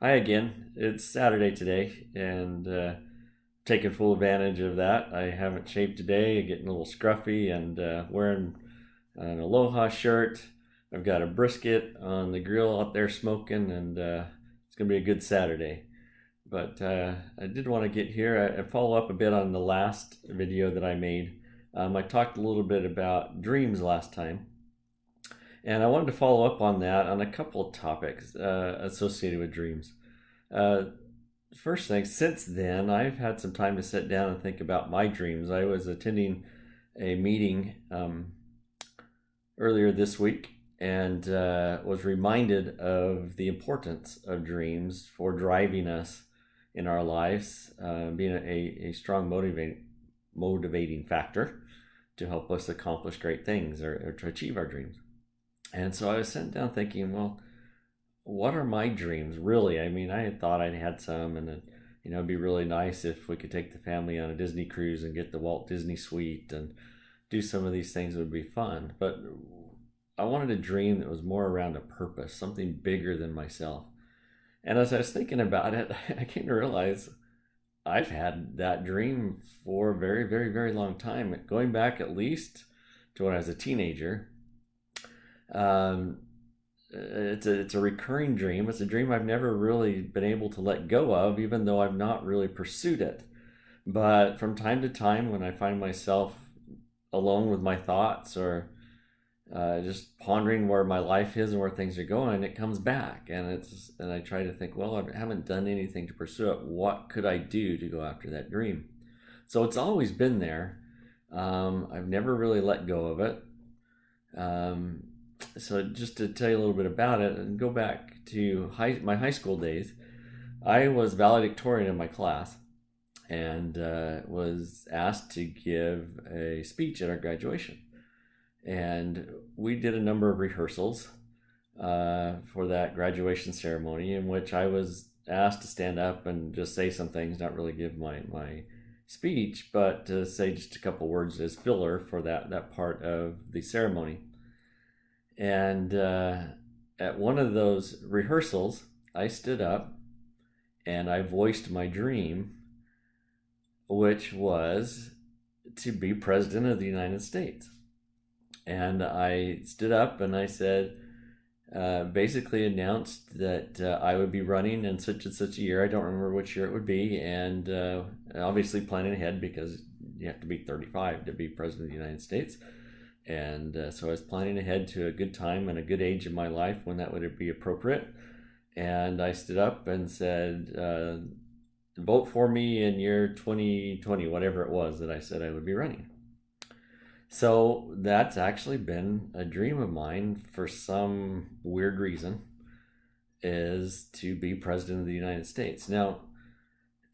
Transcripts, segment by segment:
Hi again. It's Saturday today, and taking full advantage of that. I haven't shaved today, getting a little scruffy, and wearing an Aloha shirt. I've got a brisket on the grill out there smoking, and it's going to be a good Saturday. But I did want to get here and follow up a bit on the last video that I made. I talked a little bit about dreams last time, and I wanted to follow up on that on a couple of topics associated with dreams. Uh, First thing, since then, I've had some time to sit down and think about my dreams. I was attending a meeting earlier this week and was reminded of the importance of dreams for driving us in our lives, being a strong motivating factor to help us accomplish great things or to achieve our dreams. And so I was sitting down thinking, well, what are my dreams really? I mean, I had thought I'd had some, and it'd be really nice if we could take the family on a Disney cruise and get the Walt Disney suite and do some of these things would be fun. But I wanted a dream that was more around a purpose, something bigger than myself. And as I was thinking about it, I came to realize I've had that dream for a very, very, very long time, going back at least to when I was a teenager. Um, it's a recurring dream. It's a dream I've never really been able to let go of, even though I've not really pursued it. But from time to time, when I find myself alone with my thoughts or just pondering where my life is and where things are going, it comes back, and I try to think, well, I haven't done anything to pursue it. What could I do to go after that dream? So it's always been there. I've never really let go of it. So just to tell you a little bit about it and go back to my high school days, I was valedictorian in my class and was asked to give a speech at our graduation. And we did a number of rehearsals for that graduation ceremony, in which I was asked to stand up and just say some things, not really give my speech, but to say just a couple words as filler for that part of the ceremony. And at one of those rehearsals, I stood up and I voiced my dream, which was to be president of the United States. And I stood up and I said, basically announced that I would be running in such and such a year. I don't remember which year it would be. And obviously planning ahead, because you have to be 35 to be president of the United States. And so I was planning ahead to a good time and a good age in my life when that would be appropriate. And I stood up and said, vote for me in year 2020, whatever it was that I said I would be running. So that's actually been a dream of mine for some weird reason, is to be president of the United States. Now,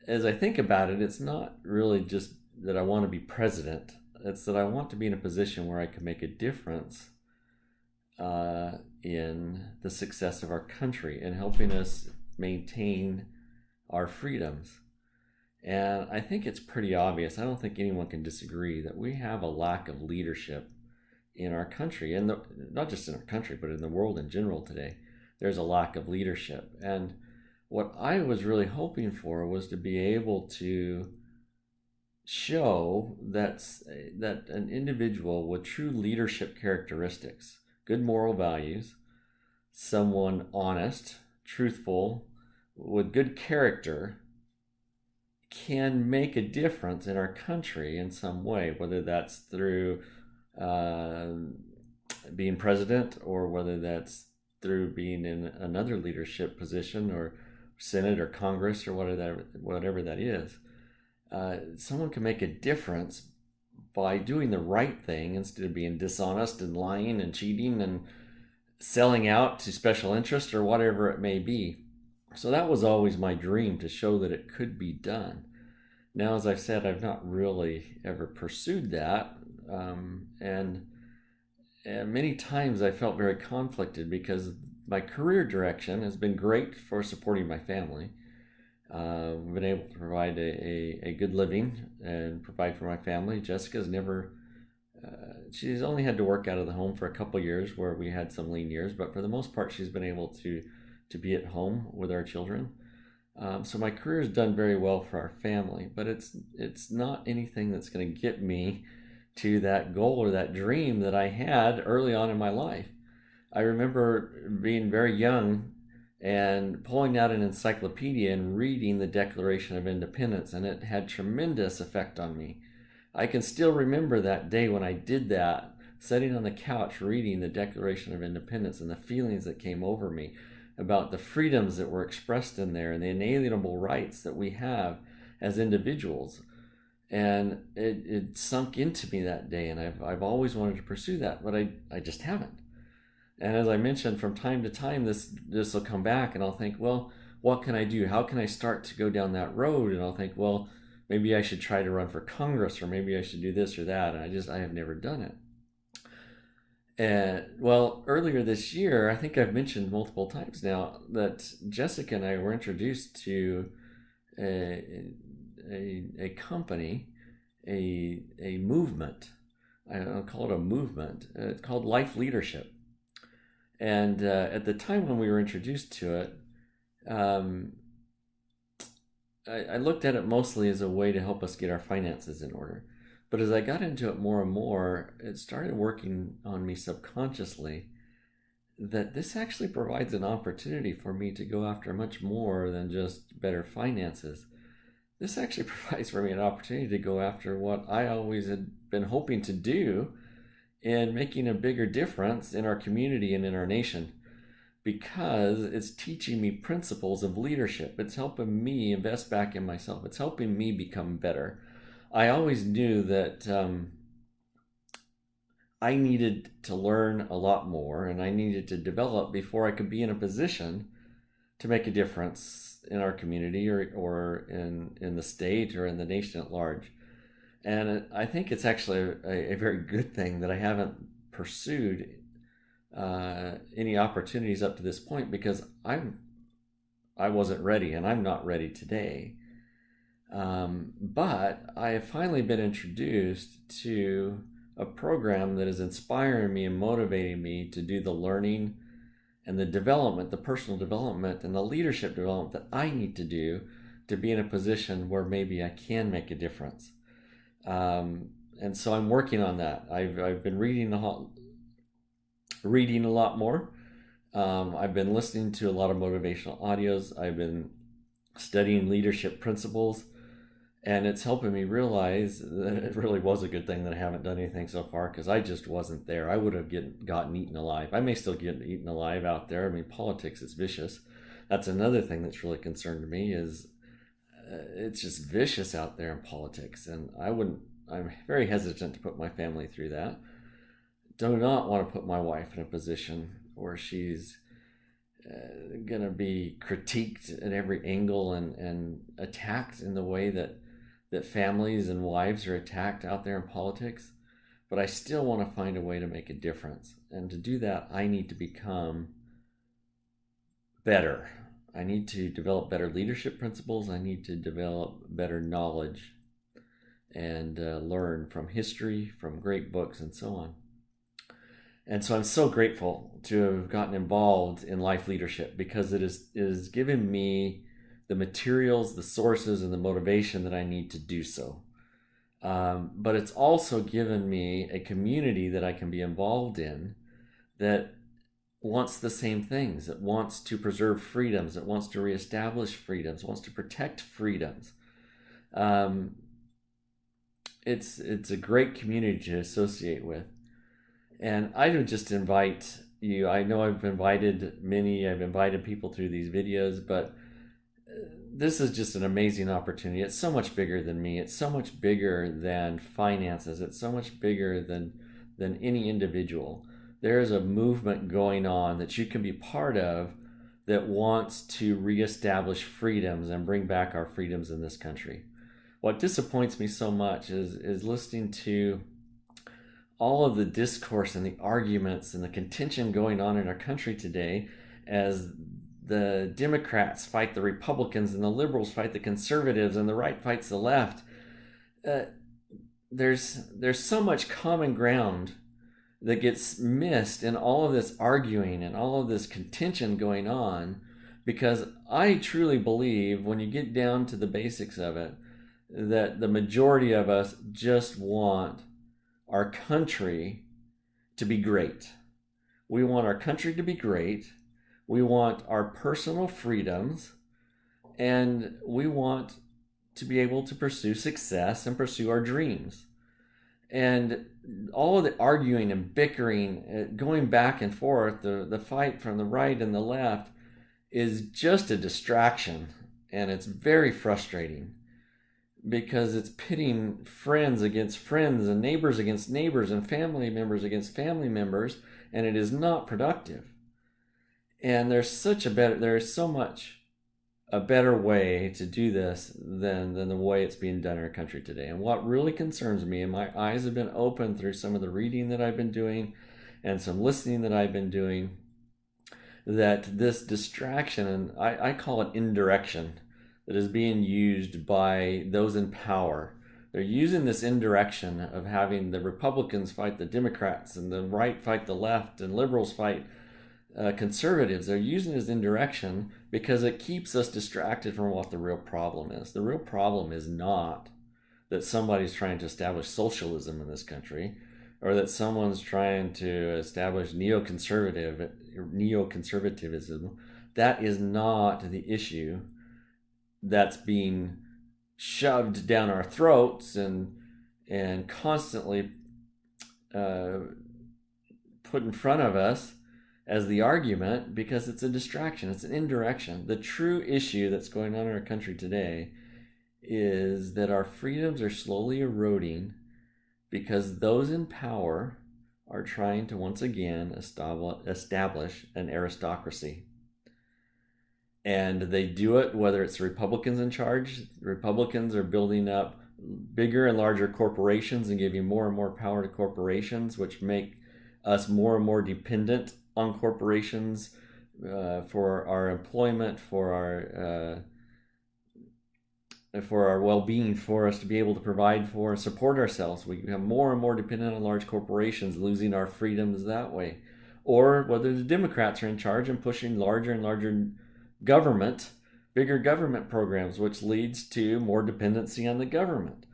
as I think about it, it's not really just that I want to be president. It's that I want to be in a position where I can make a difference in the success of our country and helping us maintain our freedoms. And I think it's pretty obvious. I don't think anyone can disagree that we have a lack of leadership in our country, and not just in our country, but in the world in general today. There's a lack of leadership. And what I was really hoping for was to be able to show that an individual with true leadership characteristics, good moral values, someone honest, truthful, with good character, can make a difference in our country in some way, whether that's through being president, or whether that's through being in another leadership position, or Senate or Congress, or whatever that is. Someone can make a difference by doing the right thing instead of being dishonest and lying and cheating and selling out to special interest or whatever it may be. So that was always my dream, to show that it could be done. Now, as I've said, I've not really ever pursued that. And many times I felt very conflicted, because my career direction has been great for supporting my family. We've been able to provide a good living and provide for my family. Jessica's never, she's only had to work out of the home for a couple years where we had some lean years, but for the most part, she's been able to to be at home with our children. So my career has done very well for our family, but it's not anything that's going to get me to that goal or that dream that I had early on in my life. I remember being very young and pulling out an encyclopedia and reading the Declaration of Independence, and it had tremendous effect on me. I can still remember that day when I did that, sitting on the couch reading the Declaration of Independence and the feelings that came over me about the freedoms that were expressed in there and the inalienable rights that we have as individuals. And it sunk into me that day, and I've always wanted to pursue that, but I just haven't. And as I mentioned, from time to time, this will come back, and I'll think, well, what can I do? How can I start to go down that road? And I'll think, well, maybe I should try to run for Congress, or maybe I should do this or that. And I have never done it. And well, earlier this year, I think I've mentioned multiple times now that Jessica and I were introduced to a company, a movement. I'll call it a movement. It's called Life Leadership. And at the time when we were introduced to it, I looked at it mostly as a way to help us get our finances in order. But as I got into it more and more, it started working on me subconsciously that this actually provides an opportunity for me to go after much more than just better finances. This actually provides for me an opportunity to go after what I always had been hoping to do in making a bigger difference in our community and in our nation, because it's teaching me principles of leadership. It's helping me invest back in myself. It's helping me become better. I always knew that I needed to learn a lot more and I needed to develop before I could be in a position to make a difference in our community or in the state or in the nation at large. And I think it's actually a very good thing that I haven't pursued any opportunities up to this point, because I wasn't ready, and I'm not ready today. But I have finally been introduced to a program that is inspiring me and motivating me to do the learning and the development, the personal development and the leadership development that I need to do to be in a position where maybe I can make a difference. And so I'm working on that. I've been reading a lot more. I've been listening to a lot of motivational audios. I've been studying leadership principles, and it's helping me realize that it really was a good thing that I haven't done anything so far, because I just wasn't there. I would have gotten eaten alive. I may still get eaten alive out there. I mean, politics is vicious. That's another thing that's really concerned me, is it's just vicious out there in politics, and I'm very hesitant to put my family through that. Do not want to put my wife in a position where she's going to be critiqued at every angle and attacked in the way that families and wives are attacked out there in politics. But I still want to find a way to make a difference. And to do that, I need to become better. I need to develop better leadership principles. I need to develop better knowledge and learn from history, from great books, and so on. And so I'm so grateful to have gotten involved in Life Leadership, because it is giving me the materials, the sources, and the motivation that I need to do so. But it's also given me a community that I can be involved in that wants the same things. It wants to preserve freedoms. It wants to reestablish freedoms. Wants to protect freedoms. It's a great community to associate with. And I would just invite you. I know I've invited people through these videos, but this is just an amazing opportunity. It's so much bigger than me. It's so much bigger than finances. It's so much bigger than any individual. There is a movement going on that you can be part of that wants to reestablish freedoms and bring back our freedoms in this country. What disappoints me so much is listening to all of the discourse and the arguments and the contention going on in our country today, as the Democrats fight the Republicans and the liberals fight the conservatives and the right fights the left. There's so much common ground that gets missed in all of this arguing and all of this contention going on, because I truly believe when you get down to the basics of it, that the majority of us just want our country to be great. We want our country to be great. We want our personal freedoms, and we want to be able to pursue success and pursue our dreams. And all of the arguing and bickering, going back and forth, the fight from the right and the left is just a distraction. And it's very frustrating because it's pitting friends against friends and neighbors against neighbors and family members against family members. And it is not productive. And there's so much a better way to do this than the way it's being done in our country today. And what really concerns me, and my eyes have been opened through some of the reading that I've been doing and some listening that I've been doing, that this distraction, and I call it indirection, that is being used by those in power. They're using this indirection of having the Republicans fight the Democrats and the right fight the left and liberals fight conservatives. They're using it as indirection because it keeps us distracted from what the real problem is. The real problem is not that somebody's trying to establish socialism in this country, or that someone's trying to establish neoconservatism. That is not the issue that's being shoved down our throats and constantly put in front of us as the argument, because it's a distraction, it's an indirection. The true issue that's going on in our country today is that our freedoms are slowly eroding because those in power are trying to once again establish an aristocracy. And they do it whether it's Republicans in charge. Republicans are building up bigger and larger corporations and giving more and more power to corporations, which make us more and more dependent on corporations for our employment, for our well-being, for us to be able to provide for and support ourselves. We become more and more dependent on large corporations, losing our freedoms that way. Or whether the Democrats are in charge and pushing larger and larger government, bigger government programs, which leads to more dependency on the government.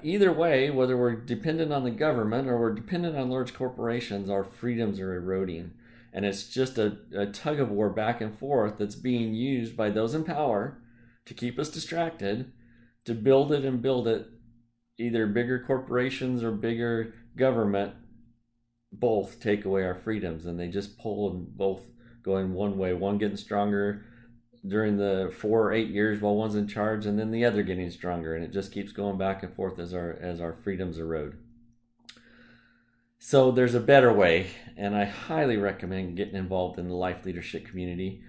Either way, whether we're dependent on the government or we're dependent on large corporations, our freedoms are eroding. And it's just a tug of war back and forth that's being used by those in power to keep us distracted, to build it. Either bigger corporations or bigger government both take away our freedoms, and they just pull them both going one way, one getting stronger during the 4 or 8 years while one's in charge, and then the other getting stronger, and it just keeps going back and forth as our freedoms erode. So there's a better way, and I highly recommend getting involved in the life leadership community,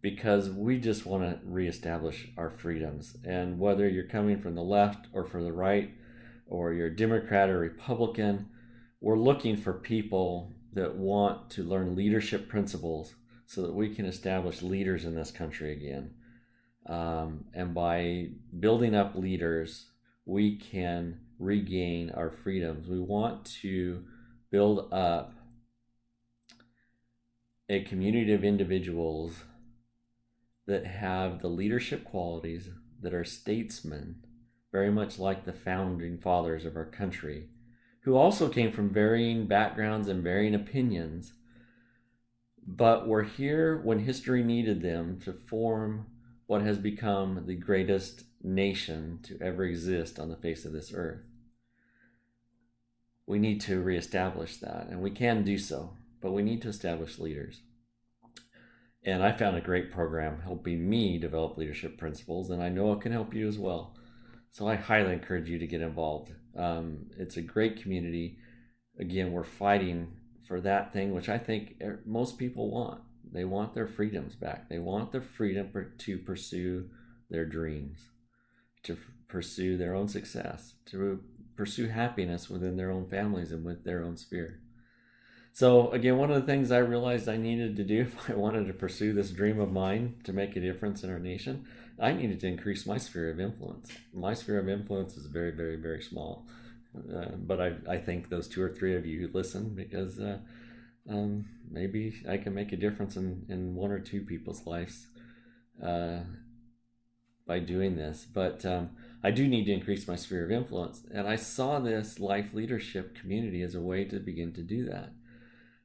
because we just want to reestablish our freedoms. And whether you're coming from the left or from the right, or you're a Democrat or Republican, we're looking for people that want to learn leadership principles so that we can establish leaders in this country again. And by building up leaders, we can regain our freedoms. We want to build up a community of individuals that have the leadership qualities, that are statesmen, very much like the founding fathers of our country, who also came from varying backgrounds and varying opinions, but were here when history needed them to form what has become the greatest nation to ever exist on the face of this earth. We need to reestablish that, and we can do so, but we need to establish leaders. And I found a great program helping me develop leadership principles, and I know it can help you as well. So I highly encourage you to get involved. It's a great community. Again, we're fighting for that thing which I think most people want. They want their freedoms back. They want the freedom to pursue their dreams, to pursue their own success, to pursue happiness within their own families and with their own sphere. So again, one of the things I realized I needed to do if I wanted to pursue this dream of mine to make a difference in our nation, I needed to increase my sphere of influence. My sphere of influence is very, very, very small. But I thank those 2 or 3 of you who listen, because maybe I can make a difference in 1 or 2 people's lives uh, by doing this. But I do need to increase my sphere of influence. And I saw this life leadership community as a way to begin to do that.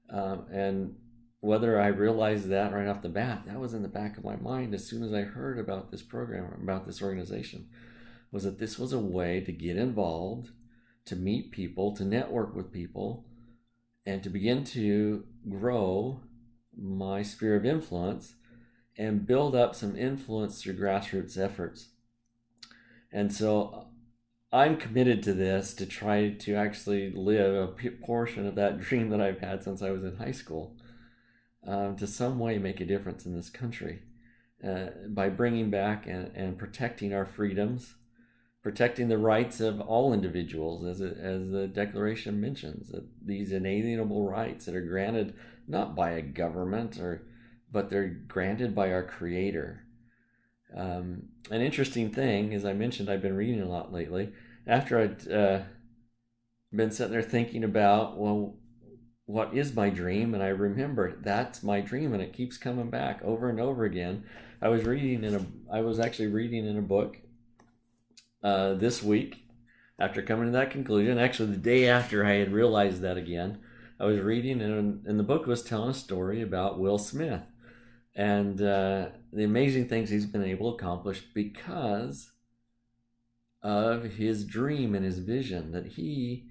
And whether I realized that right off the bat, that was in the back of my mind as soon as I heard about this program, about this organization, was that this was a way to get involved, to meet people, to network with people, and to begin to grow my sphere of influence and build up some influence through grassroots efforts. And so I'm committed to this to try to actually live a portion of that dream that I've had since I was in high school, to some way make a difference in this country, by bringing back and protecting our freedoms, protecting the rights of all individuals, as the Declaration mentions, that these inalienable rights that are granted not by a government, but they're granted by our Creator. An interesting thing, as I mentioned, I've been reading a lot lately. After I'd been sitting there thinking about, well, what is my dream? And I remember that's my dream, and it keeps coming back over and over again. I was actually reading in a book this week, after coming to that conclusion. Actually, the day after I had realized that again, I was reading, and the book was telling a story about Will Smith and the amazing things he's been able to accomplish because of his dream and his vision that he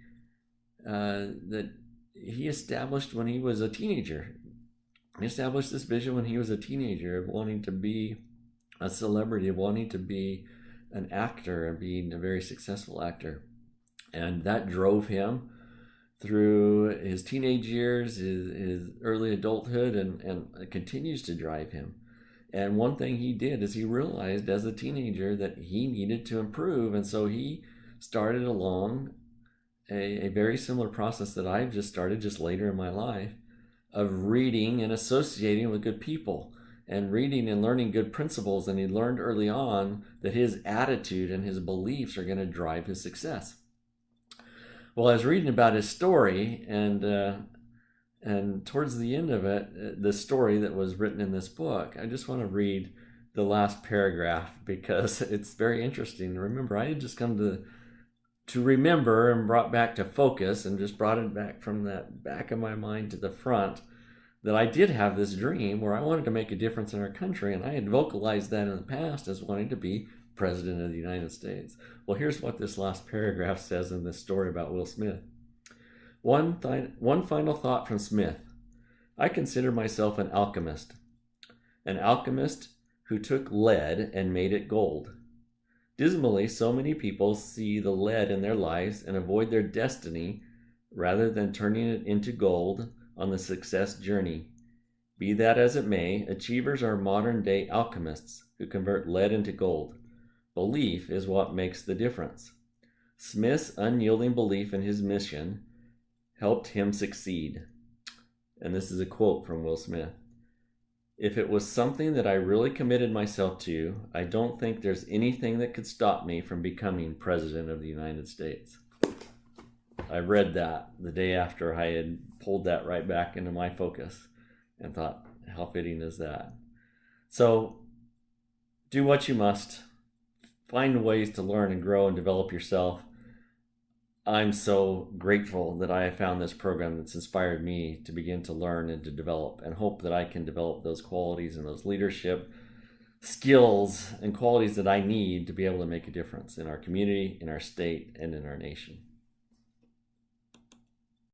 established when he was a teenager. He established this vision when he was a teenager of wanting to be a celebrity, of wanting to be an actor and being a very successful actor. And that drove him through his teenage years, his early adulthood, and it continues to drive him. And one thing he did is he realized as a teenager that he needed to improve. And so he started along a very similar process that I've just started just later in my life, of reading and associating with good people and reading and learning good principles. And he learned early on that his attitude and his beliefs are going to drive his success. Well, I was reading about his story, and towards the end of it, the story that was written in this book, I just want to read the last paragraph because it's very interesting. Remember, I had just come to remember and brought back to focus, and just brought it back from that back of my mind to the front, that I did have this dream where I wanted to make a difference in our country, and I had vocalized that in the past as wanting to be President of the United States. Well, here's what this last paragraph says in this story about Will Smith. One final thought from Smith. I consider myself an alchemist who took lead and made it gold. Dismally, so many people see the lead in their lives and avoid their destiny rather than turning it into gold on the success journey. Be that as it may, achievers are modern-day alchemists who convert lead into gold. Belief is what makes the difference. Smith's unyielding belief in his mission helped him succeed. And this is a quote from Will Smith. If it was something that I really committed myself to, I don't think there's anything that could stop me from becoming President of the United States. I read that the day after I had pulled that right back into my focus and thought, how fitting is that? So, do what you must. Find ways to learn and grow and develop yourself. I'm so grateful that I have found this program that's inspired me to begin to learn and to develop, and hope that I can develop those qualities and those leadership skills and qualities that I need to be able to make a difference in our community, in our state, and in our nation.